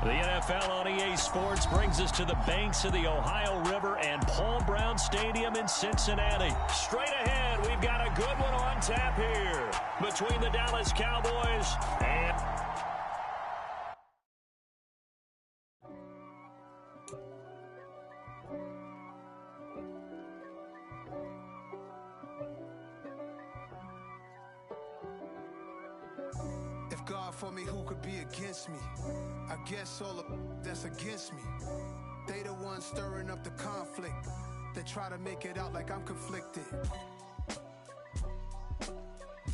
The NFL on EA Sports brings us to the banks of the Ohio River and Paul Brown Stadium in Cincinnati. Straight ahead, we've got a good one on tap here between the Dallas Cowboys and... If God for me, who could be against me? I guess all of that's against me. They the ones stirring up the conflict. They try to make it out like I'm conflicted.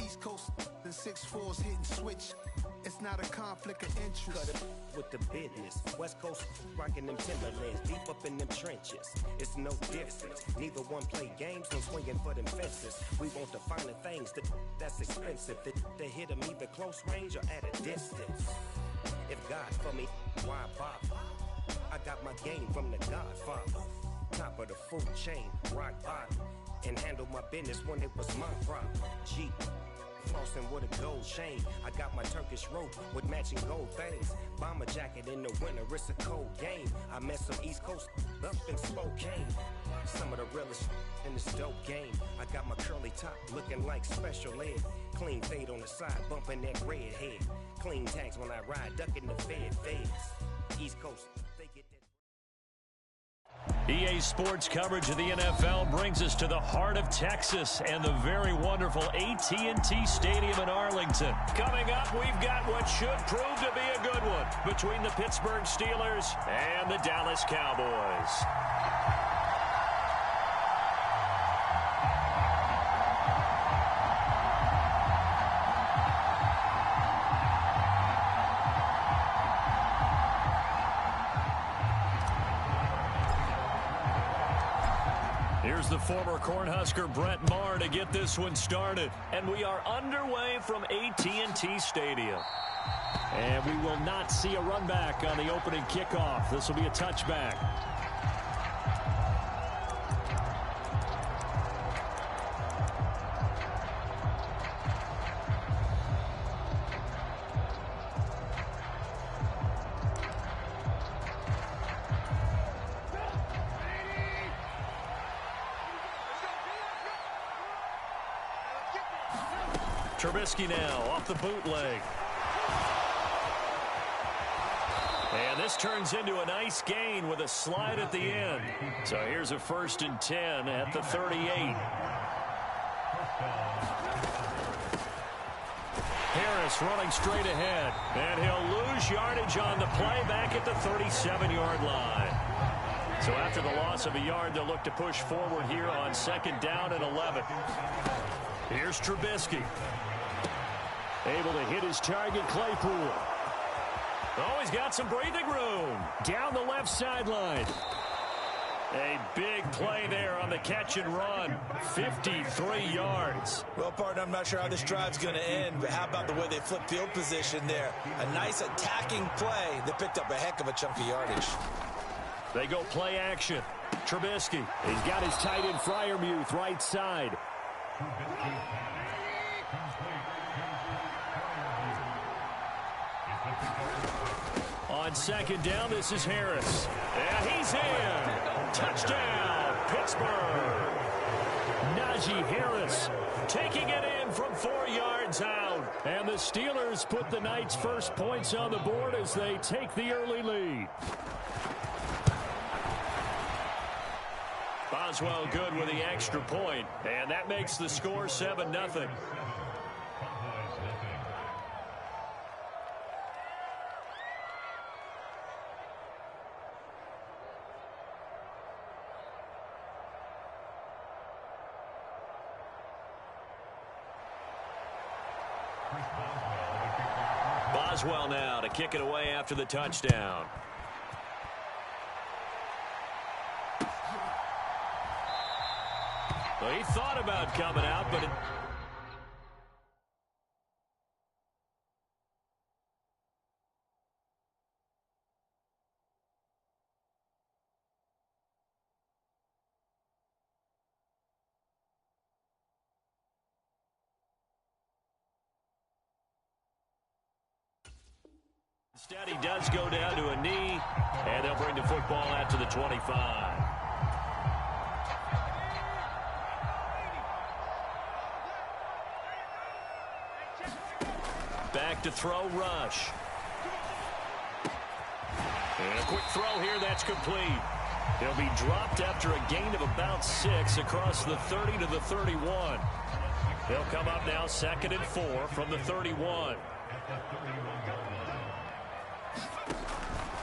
East Coast, the 6'4's hitting switch. It's not a conflict of interest. Cut it with the business. West Coast rocking them Timberlands, deep up in them trenches. It's no difference. Neither one play games, no swinging for them fences. We want the finer things that's expensive. They hit them either close range or at a distance. If God for me, why bother? I got my game from the Godfather. Top of the food chain, rock bottom. And handle my business when it was my problem. G. Flossing with a gold chain. I got my Turkish rope with matching gold things. Bomber jacket in the winter, it's a cold game. I met some East Coast up in Spokane. Some of the realest in this dope game. I got my curly top looking like special ed. Clean fade on the side, bumping that red head. Clean tags when I ride, ducking the feds. East Coast, they get that. EA Sports coverage of the NFL brings us to the heart of Texas and the very wonderful AT&T Stadium in Arlington. Coming up, we've got what should prove to be a good one between the Pittsburgh Steelers and the Dallas Cowboys. Here's the former Cornhusker Brett Maher to get this one started. And we are underway from AT&T Stadium. And we will not see a run back on the opening kickoff. This will be a touchback. Trubisky now off the bootleg. And this turns into a nice gain with a slide at the end. So here's a 1st and 10 at the 38. Harris running straight ahead. And he'll lose yardage on the play back at the 37-yard line. So after the loss of a yard, they'll look to push forward here on 2nd down and 11. Here's Trubisky. Able to hit his target, Claypool. Oh, he's got some breathing room. Down the left sideline. A big play there on the catch and run. 53 yards. Well, partner, I'm not sure how this drive's going to end, but how about the way they flip field position there? A nice attacking play that picked up a heck of a chunk of yardage. They go play action. Trubisky. He's got his tight end Freiermuth right side. On 2nd down, this is Harris. And he's in. Touchdown, Pittsburgh. Najee Harris taking it in from 4 yards out. And the Steelers put the Knights' first points on the board as they take the early lead. Boswell good with the extra point, and that makes the score 7-0. Boswell now to kick it away after the touchdown. Well, he thought about coming out, but instead, he does go down to a knee, and they'll bring the football out to the 25. Back to throw, Rush. And a quick throw here, that's complete. He'll be dropped after a gain of about 6 across the 30 to the 31. He'll come up now 2nd and 4 from the 31.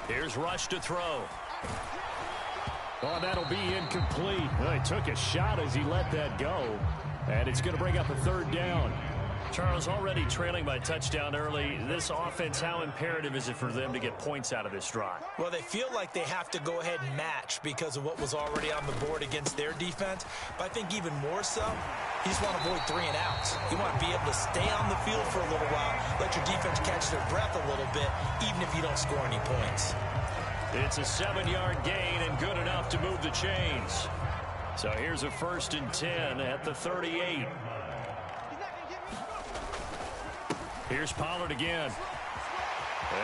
Here's Rush to throw. Oh, that'll be incomplete. Well, he took a shot as he let that go. And it's going to bring up a 3rd down. Charles, already trailing by touchdown early. This offense, how imperative is it for them to get points out of this drive? Well, they feel like they have to go ahead and match because of what was already on the board against their defense. But I think even more so, you just want to avoid 3 and outs. You want to be able to stay on the field for a little while, let your defense catch their breath a little bit, even if you don't score any points. It's a 7-yard gain and good enough to move the chains. So here's a 1st and 10 at the 38. Here's Pollard again.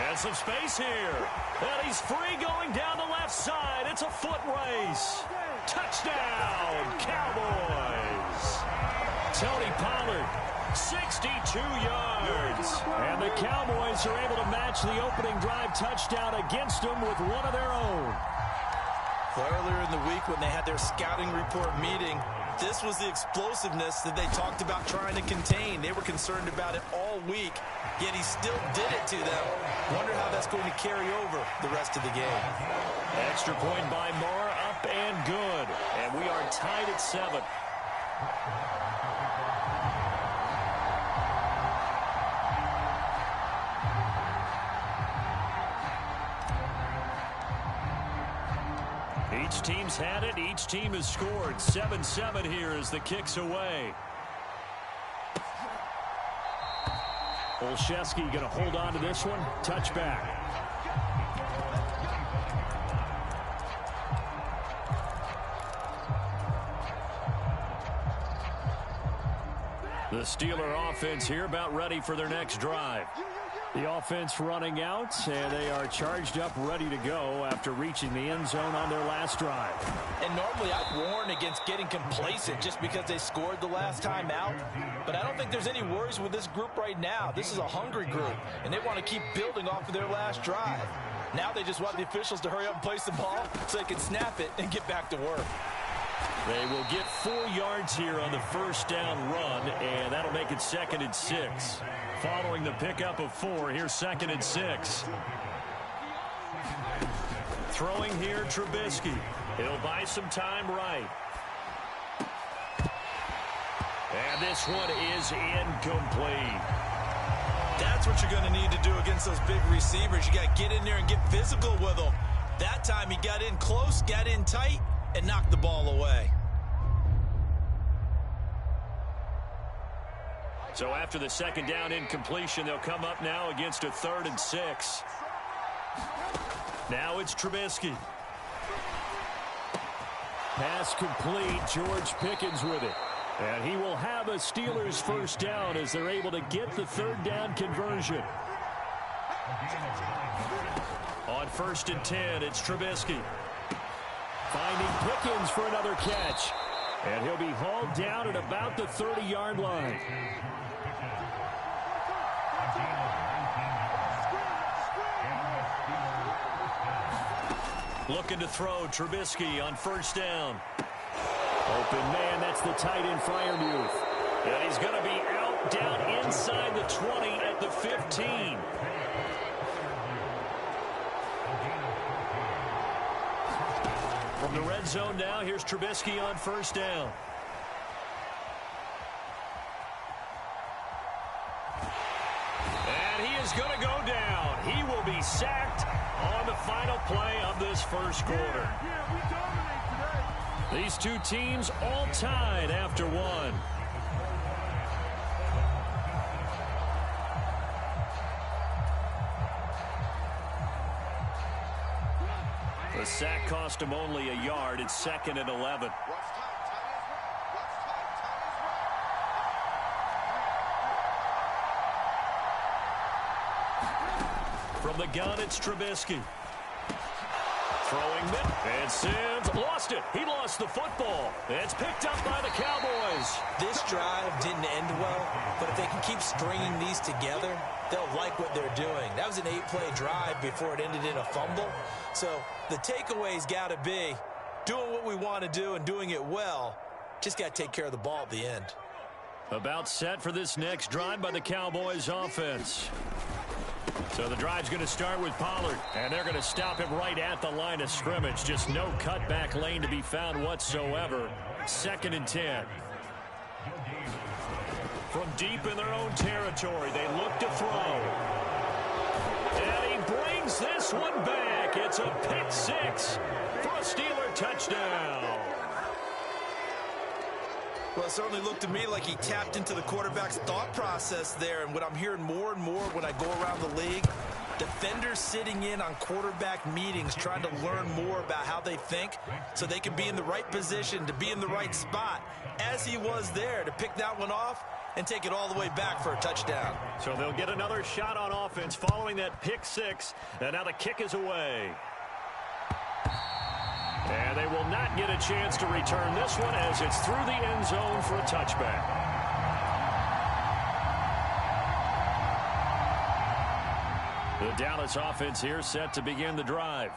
And some space here. And he's free going down the left side. It's a foot race. Touchdown, Cowboys. Tony Pollard, 62 yards. And the Cowboys are able to match the opening drive touchdown against them with one of their own. Earlier in the week when they had their scouting report meeting, this was the explosiveness that they talked about trying to contain. They were concerned about it all week, yet he still did it to them. Wonder how that's going to carry over the rest of the game. Extra point by Moore, up and good. And we are tied at 7. Each team's had it. Each team has scored. 7-7 here as the kick's away. Olszewski going to hold on to this one. Touchback. The Steeler offense here about ready for their next drive. The offense running out, and they are charged up, ready to go after reaching the end zone on their last drive. And normally I'd warn against getting complacent just because they scored the last time out. But I don't think there's any worries with this group right now. This is a hungry group, and they want to keep building off of their last drive. Now they just want the officials to hurry up and place the ball so they can snap it and get back to work. They will get 4 yards here on the 1st down run, and that'll make it 2nd and 6. Following the pickup of 4, here's 2nd and 6. Throwing here, Trubisky. He'll buy some time right. And this one is incomplete. That's what you're going to need to do against those big receivers. You got to get in there and get physical with them. That time he got in close, got in tight, and knocked the ball away. So after the 2nd down incompletion, they'll come up now against a 3rd and 6. Now it's Trubisky. Pass complete. George Pickens with it. And he will have a Steelers 1st down as they're able to get the 3rd down conversion. On 1st and 10, it's Trubisky. Finding Pickens for another catch. And he'll be hauled down at about the 30-yard line. Looking to throw, Trubisky on 1st down. Open man, that's the tight end, Freiermuth. And he's going to be out down inside the 20 at the 15. From the red zone now, here's Trubisky on 1st down. And he is going to go down. He's sacked on the final play of this first quarter. These two teams all tied after one. The sack cost him only a yard. It's 2nd and 11. From the gun, it's Trubisky. Throwing mid, and Sims lost it. He lost the football. It's picked up by the Cowboys. This drive didn't end well, but if they can keep stringing these together, they'll like what they're doing. That was an 8-play drive before it ended in a fumble. So the takeaway's got to be doing what we want to do and doing it well. Just got to take care of the ball at the end. About set for this next drive by the Cowboys offense. So the drive's going to start with Pollard, and they're going to stop him right at the line of scrimmage. Just no cutback lane to be found whatsoever. 2nd and 10. From deep in their own territory, they look to throw. And he brings this one back. It's a pick six for a Steeler touchdown. Well, it certainly looked to me like he tapped into the quarterback's thought process there. And what I'm hearing more and more when I go around the league, defenders sitting in on quarterback meetings trying to learn more about how they think so they can be in the right position to be in the right spot, as he was there to pick that one off and take it all the way back for a touchdown. So they'll get another shot on offense following that pick six. And now the kick is away. And they will not get a chance to return this one as it's through the end zone for a touchback. The Dallas offense here set to begin the drive.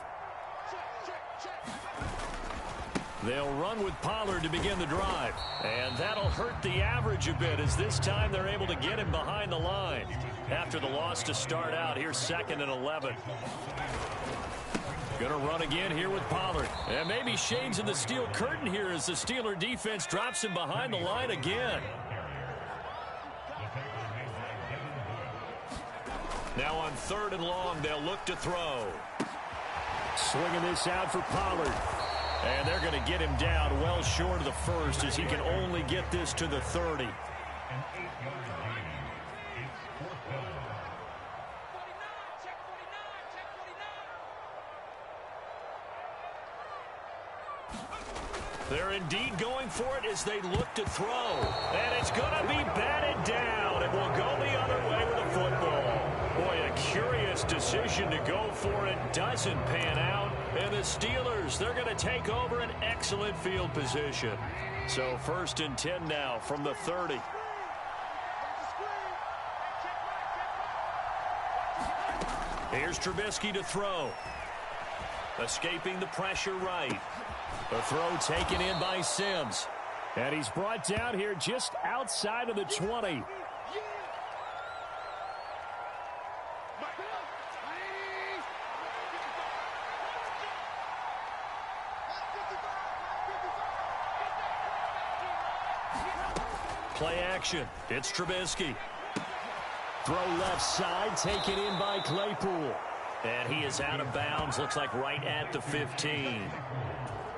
They'll run with Pollard to begin the drive. And that'll hurt the average a bit as this time they're able to get him behind the line. After the loss to start out, here's 2nd and 11. Going to run again here with Pollard. And maybe shades in the steel curtain here as the Steeler defense drops him behind the line again. Now on 3rd and long, they'll look to throw. Swinging this out for Pollard. And they're going to get him down well short of the first as he can only get this to the 30. They're indeed going for it as they look to throw. And it's going to be batted down. It will go the other way with the football. Boy, a curious decision to go for it. Doesn't pan out. And the Steelers, they're going to take over an excellent field position. So 1st and 10 now from the 30. Here's Trubisky to throw. Escaping the pressure right. The throw taken in by Sims. And he's brought down here just outside of the 20. Play action. It's Trubisky. Throw left side, taken in by Claypool. And he is out of bounds, looks like right at the 15.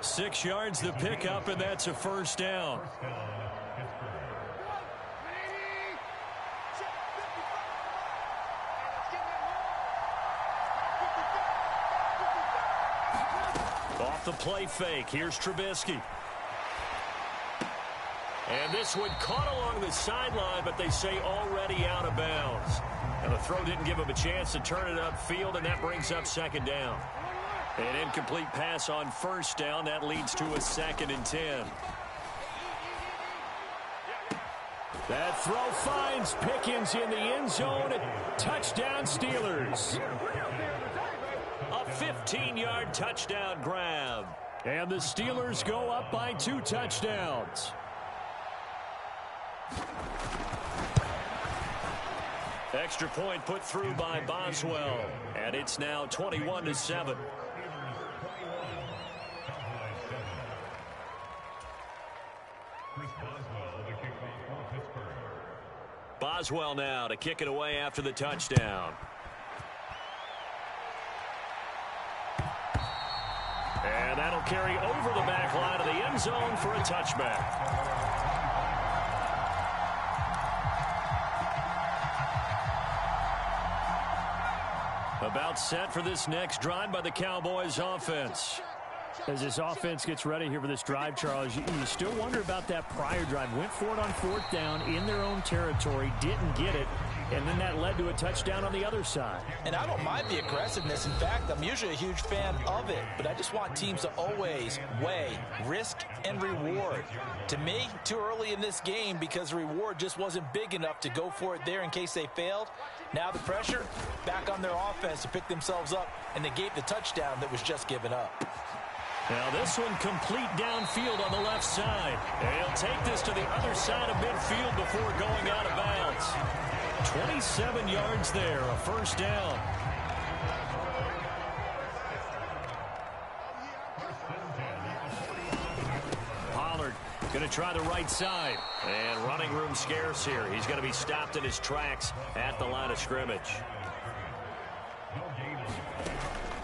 6 yards the pickup, and that's a first down. Off the play fake, here's Trubisky. And this one caught along the sideline, but they say already out of bounds. And the throw didn't give him a chance to turn it upfield, and that brings up 2nd down. An incomplete pass on 1st down. That leads to a 2nd and 10. That throw finds Pickens in the end zone. Touchdown Steelers. A 15-yard touchdown grab. And the Steelers go up by 2 touchdowns. Extra point put through by Boswell. And it's now 21-7. Boswell now to kick it away after the touchdown. And that'll carry over the back line of the end zone for a touchback. About set for this next drive by the Cowboys offense. As this offense gets ready here for this drive, Charles, you still wonder about that prior drive. Went for it on 4th down in their own territory, didn't get it, and then that led to a touchdown on the other side. And I don't mind the aggressiveness. In fact, I'm usually a huge fan of it, but I just want teams to always weigh risk and reward. To me, too early in this game because the reward just wasn't big enough to go for it there in case they failed. Now the pressure back on their offense to pick themselves up and negate the touchdown that was just given up. Now this one complete downfield on the left side. And he'll take this to the other side of midfield before going out of bounds. 27 yards there, a first down. Pollard going to try the right side. And running room scarce here. He's going to be stopped in his tracks at the line of scrimmage.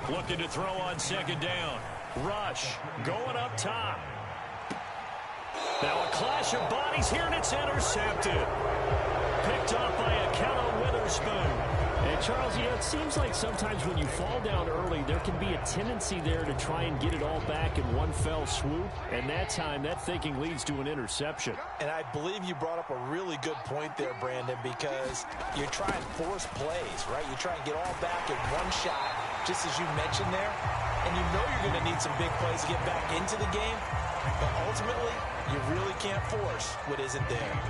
Looking to throw on 2nd down. Rush going up top. Now a clash of bodies here, and it's intercepted. Picked up by Akello Witherspoon. And Charles, it seems like sometimes when you fall down early, there can be a tendency there to try and get it all back in one fell swoop. And that time, that thinking leads to an interception. And I believe you brought up a really good point there, Brandon, because you're trying to force plays, right? You try and get all back in one shot, just as you mentioned there. And you know you're going to need some big plays to get back into the game. But ultimately, you really can't force what isn't there.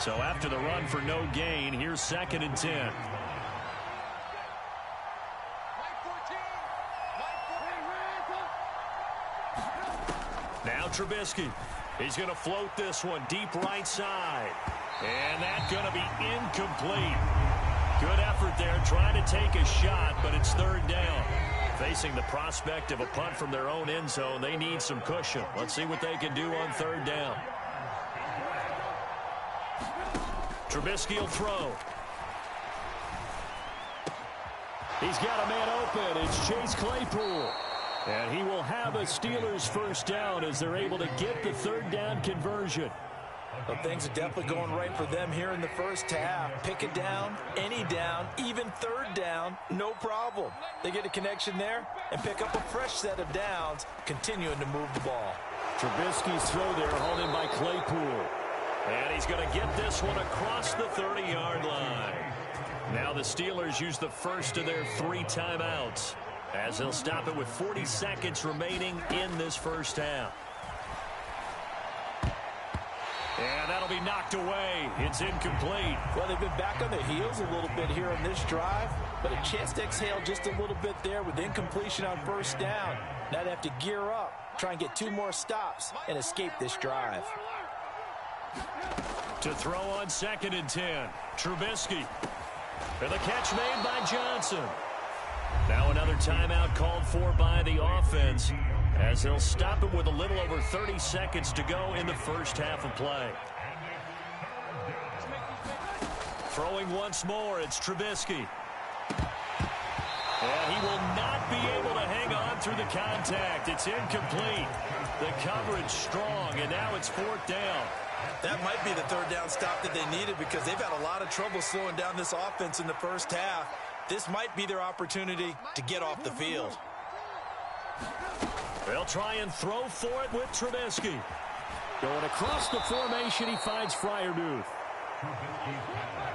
So after the run for no gain, here's 2nd and 10. Now Trubisky. He's going to float this one deep right side. And that's going to be incomplete. Good effort there, trying to take a shot, but it's 3rd down. Facing the prospect of a punt from their own end zone, they need some cushion. Let's see what they can do on 3rd down. Trubisky will throw. He's got a man open. It's Chase Claypool. And he will have a Steelers first down as they're able to get the 3rd down conversion. Well, things are definitely going right for them here in the first half. Pick it down, any down, even 3rd down, no problem. They get a connection there and pick up a fresh set of downs, continuing to move the ball. Trubisky's throw there, hauled in by Claypool. And he's going to get this one across the 30-yard line. Now the Steelers use the first of their 3 timeouts as they'll stop it with 40 seconds remaining in this first half. And that'll be knocked away. It's incomplete. Well, they've been back on their heels a little bit here on this drive, but a chance to exhale just a little bit there with incompletion on 1st down. Now they have to gear up, try and get 2 more stops, and escape this drive. To throw on 2nd and 10. Trubisky. And the catch made by Johnson. Now another timeout called for by the offense as they'll stop it with a little over 30 seconds to go in the first half of play. Throwing once more, it's Trubisky. And he will not be able to hang on through the contact. It's incomplete. The coverage strong, and now it's 4th down. That might be the 3rd down stop that they needed because they've had a lot of trouble slowing down this offense in the first half. This might be their opportunity to get off the field. They'll try and throw for it with Trubisky. Going across the formation, he finds Freiermuth.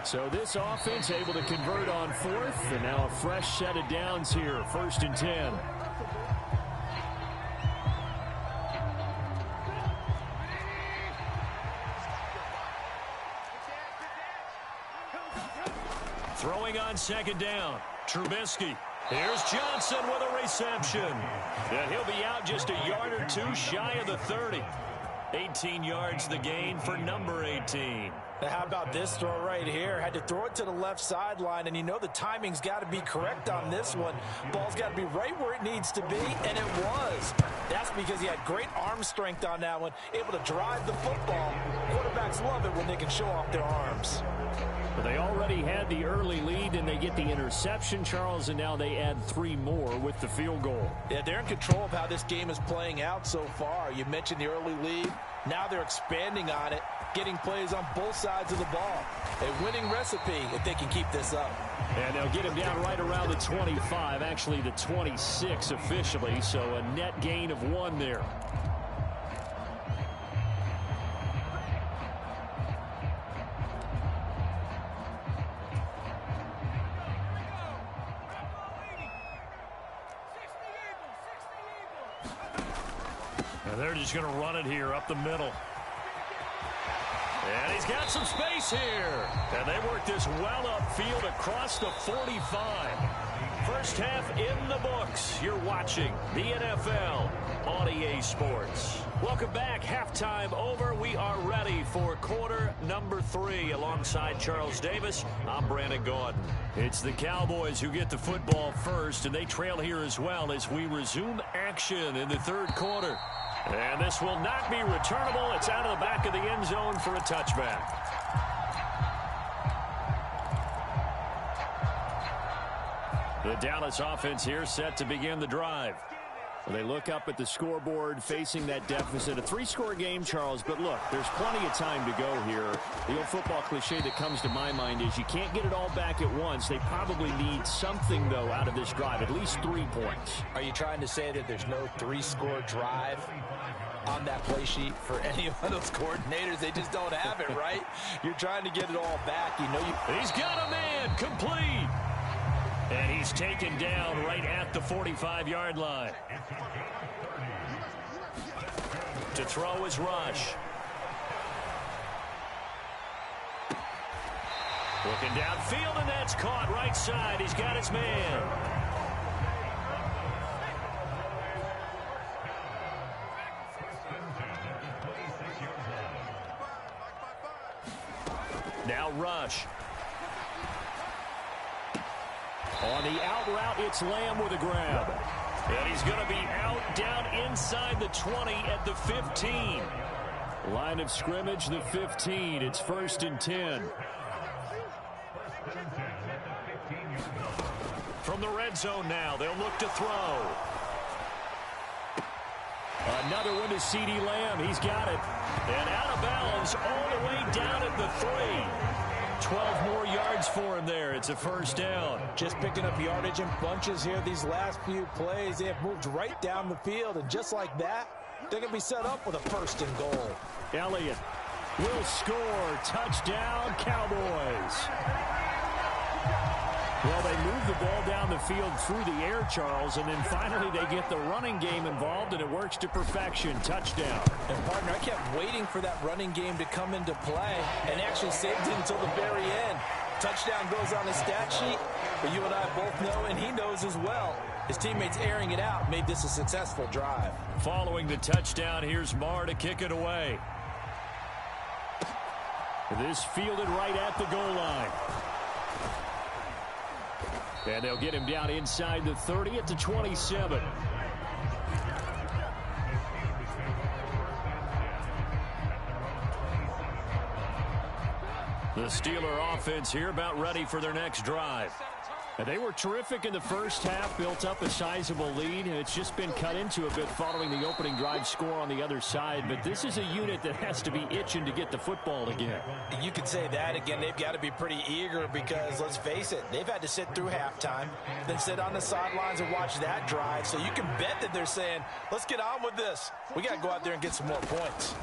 So this offense able to convert on 4th, and now a fresh set of downs here, 1st and 10. Throwing on 2nd down, Trubisky. Here's Johnson with a reception. And he'll be out just a yard or 2 shy of the 30. 18 yards the gain for number 18. Now, how about this throw right here? Had to throw it to the left sideline, and you know the timing's got to be correct on this one. Ball's got to be right where it needs to be, and it was. That's because he had great arm strength on that one, able to drive the football. Quarterbacks love it when they can show off their arms. But they already had the early lead, and they get the interception, Charles, and now they add 3 more with the field goal. Yeah, they're in control of how this game is playing out so far. You mentioned the early lead. Now they're expanding on it, getting plays on both sides of the ball. A winning recipe if they can keep this up. And they'll get him down right around the 25, actually the 26 officially, so a net gain of 1 there. And they're just going to run it here up the middle. And he's got some space here. And they work this well upfield across the 45. First half in the books. You're watching the NFL on EA Sports. Welcome back. Halftime over. We are ready for quarter number 3. Alongside Charles Davis, I'm Brandon Gaudin. It's the Cowboys who get the football first, and they trail here as well as we resume action in the third quarter. And this will not be returnable. It's out of the back of the end zone for a touchback. The Dallas offense here set to begin the drive. They look up at the scoreboard facing that deficit. A 3-score game, Charles, but look, there's plenty of time to go here. The old football cliche that comes to my mind is you can't get it all back at once. They probably need something, though, out of this drive, at least 3 points. Are you trying to say that there's no 3-score drive on that play sheet for any of those coordinators? They just don't have it, right? You're trying to get it all back. You know He's got a man complete. And he's taken down right at the 45-yard line. To throw is Rush. Looking downfield, and that's caught right side. He's got his man. Now Rush. On the out route, it's Lamb with a grab. And he's going to be out down inside the 20 at the 15. Line of scrimmage, the 15. It's 1st and 10. From the red zone now, they'll look to throw. Another one to CeeDee Lamb. He's got it. And out of bounds all the way down at the 3. 12 more yards for him there. It's a 1st down. Just picking up yardage in bunches here. These last few plays, they have moved right down the field. And just like that, they're going to be set up with a 1st and goal. Elliott will score. Touchdown, Cowboys. Well, they move the ball down the field through the air, Charles, and then finally they get the running game involved, and it works to perfection. Touchdown. And, partner, I kept waiting for that running game to come into play and actually saved it until the very end. Touchdown goes on the stat sheet, but you and I both know, and he knows as well, his teammates airing it out made this a successful drive. Following the touchdown, here's Marr to kick it away. This fielded right at the goal line. And they'll get him down inside the 30 at the 27. The Steeler offense here about ready for their next drive. And they were terrific in the first half, built up a sizable lead, and it's just been cut into a bit following the opening drive score on the other side. But this is a unit that has to be itching to get the football again. You could say that again. They've got to be pretty eager because, let's face it, they've had to sit through halftime, then sit on the sidelines and watch that drive. So you can bet that they're saying, let's get on with this. We got to go out there and get some more points.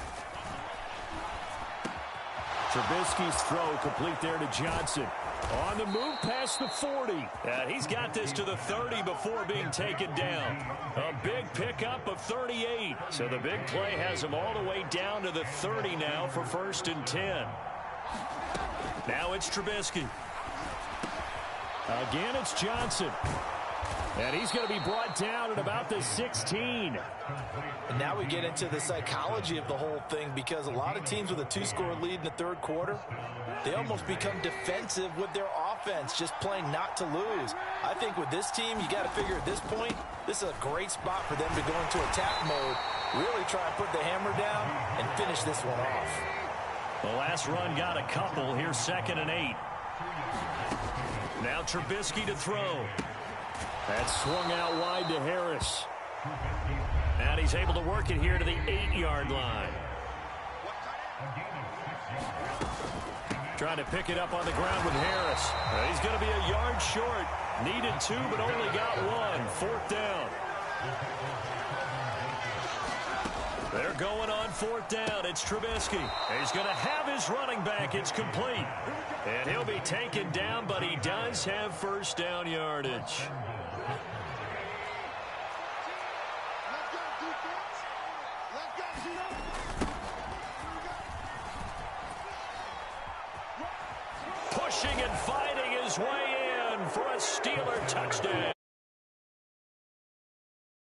Trubisky's throw complete there to Johnson. On the move past the 40. And he's got this to the 30 before being taken down. A big pickup of 38. So the big play has him all the way down to the 30 now for 1st and 10. Now it's Trubisky. Again, it's Johnson. And he's going to be brought down at about the 16. And now we get into the psychology of the whole thing, because a lot of teams with a 2-score lead in the third quarter, they almost become defensive with their offense, just playing not to lose. I think with this team, you got to figure at this point, this is a great spot for them to go into attack mode, really try and put the hammer down and finish this one off. The last run got a couple. Here's 2nd and 8. Now Trubisky to throw. That's swung out wide to Harris. And he's able to work it here to the 8-yard line. Trying to pick it up on the ground with Harris. He's going to be a yard short. Needed 2, but only got 1. 4th down. They're going on 4th down. It's Trubisky. He's going to have his running back. It's complete. And he'll be taken down, but he does have first down yardage. Pushing and fighting his way in for a Steeler touchdown.